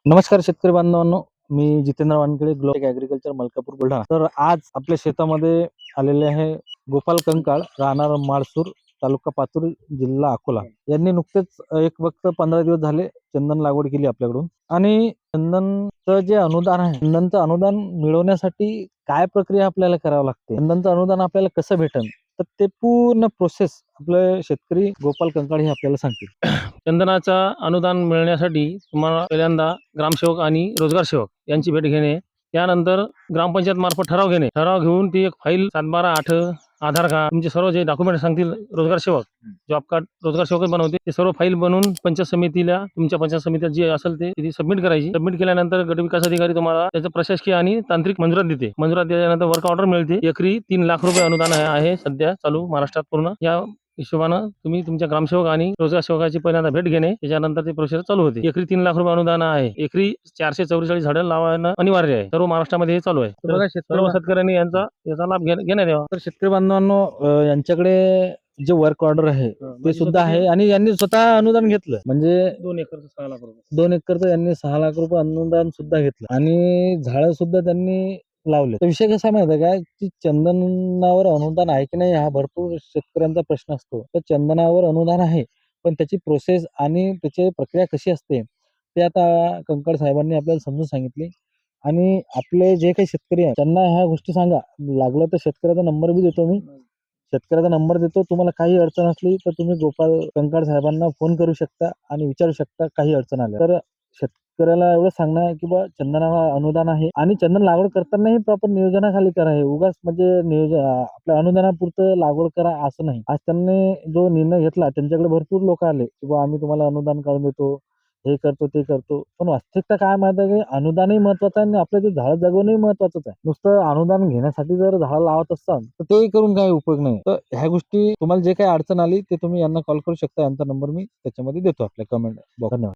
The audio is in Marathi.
नमस्कार शेतकरी बांधवांनो, मी जितेंद्र वानखेडे, ग्लोबल ॲग्रीकल्चर मलकापूर, बुलढाणा. तर आज आपल्या शेतामध्ये आलेले आहे गोपाल कंकाळ, राहणार माळसूर, तालुका पातूर, जिल्हा अकोला. यांनी नुकतेच एक फक्त 15 दिवस झाले चंदन लागवड केली आपल्याकडून. आणि चंदनचं जे अनुदान आहे, चंदनचं अनुदान मिळवण्यासाठी काय प्रक्रिया आपल्याला करावी लागते, चंदनचं अनुदान आपल्याला कसं भेटेल, तर ते पूर्ण प्रोसेस आपले शेतकरी गोपाल कंकाळ हे आपल्याला सांगतील. चंदनाचा अनुदान मिळण्यासाठी तुम्हाला पहिल्यांदा ग्रामसेवक आणि रोजगार सेवक यांची भेट घेणे, त्यानंतर ग्रामपंचायत मार्फत ठराव घेणे, ठराव घेऊन ती एक फाईल 7/12/8 आधार कार्ड, तुमचे सर्व जे डॉक्युमेंट सांगतील रोजगार सेवक, जॉब कार्ड रोजगार सेवक बनवते, ते सर्व फाईल बनवून पंचायत समितीला, तुमच्या पंचायत समितीत जे असेल ते सबमिट करायची. सबमिट केल्यानंतर गट विकास अधिकारी तुम्हाला त्याचं प्रशासकीय आणि तांत्रिक मंजुरात देते. मंजुरात दिल्यानंतर वर्क ऑर्डर मिळते. एकरी 3 लाख रुपये अनुदान आहे सध्या चालू महाराष्ट्रात पूर्ण. या हिशोबानं तुम्ही तुमच्या ग्रामसेवक आणि रोजगार सेवकाची पहिल्यांदा भेट घेणे, त्याच्यानंतर ती प्रोसेस चालू होते. एकरी 3 लाख रुपये अनुदान आहे. एकरी 444 झाडं लावणं अनिवार्य आहे. सर्व महाराष्ट्रामध्ये हे चालू आहे. बघा सर्व शेतकऱ्यांनी याचा लाभ घेण्यात यावा. तर शेतकरी बांधवांनो, यांच्याकडे जे वर्क ऑर्डर आहे ते सुद्धा आहे आणि यांनी स्वतः अनुदान घेतलं. म्हणजे 2 एकरचं 6 लाख रुपये. 2 एकरचं यांनी 6 लाख रुपये अनुदान सुद्धा घेतलं आणि झाडं सुद्धा त्यांनी लावले. तर विषय कसा माहिती आहे का, की चंदनावर अनुदान आहे की नाही, हा भरपूर शेतकऱ्यांचा प्रश्न असतो. तर चंदनावर अनुदान आहे, पण त्याची प्रोसेस आणि त्याची प्रक्रिया कशी असते ते आता कंकड साहेबांनी आपल्याला समजून सांगितली. आणि आपले जे काही शेतकरी आहेत त्यांना ह्या गोष्टी सांगा. लागलं तर शेतकऱ्याचा नंबर बी देतो मी. शेतकऱ्याचा नंबर देतो. तुम्हाला काही अडचण असली तर तुम्ही गोपाल कंकाळ साहेबांना फोन करू शकता आणि विचारू शकता काही अडचण आल्या तर. शेतकऱ्याला एवढं सांगणं आहे की बा चंदनाला अनुदान आहे आणि चंदन लागवड करतानाही प्रॉपर नियोजनाखाली करा. हे उगाच म्हणजे नियोजन आपल्या अनुदानापुरतं लागवड करा असं नाही. आज त्यांनी जो निर्णय घेतला त्यांच्याकडे भरपूर लोक आले की बा आम्ही तुम्हाला अनुदान काढून देतो, हे करतो ते करतो. पण वास्तविकता काय माहिती आहे की अनुदानही महत्वाचं आहे आणि आपलं ते झाड जगवणंही महत्वाचंच आहे. नुसतं अनुदान घेण्यासाठी जर झाड लावत असाल तर ते करून काही उपयोग नाही. तर ह्या गोष्टी तुम्हाला जे काही अडचण आली ते तुम्ही यांना कॉल करू शकता. यांचा नंबर मी त्याच्यामध्ये देतो आपल्या कमेंट बॉक्स. धन्यवाद.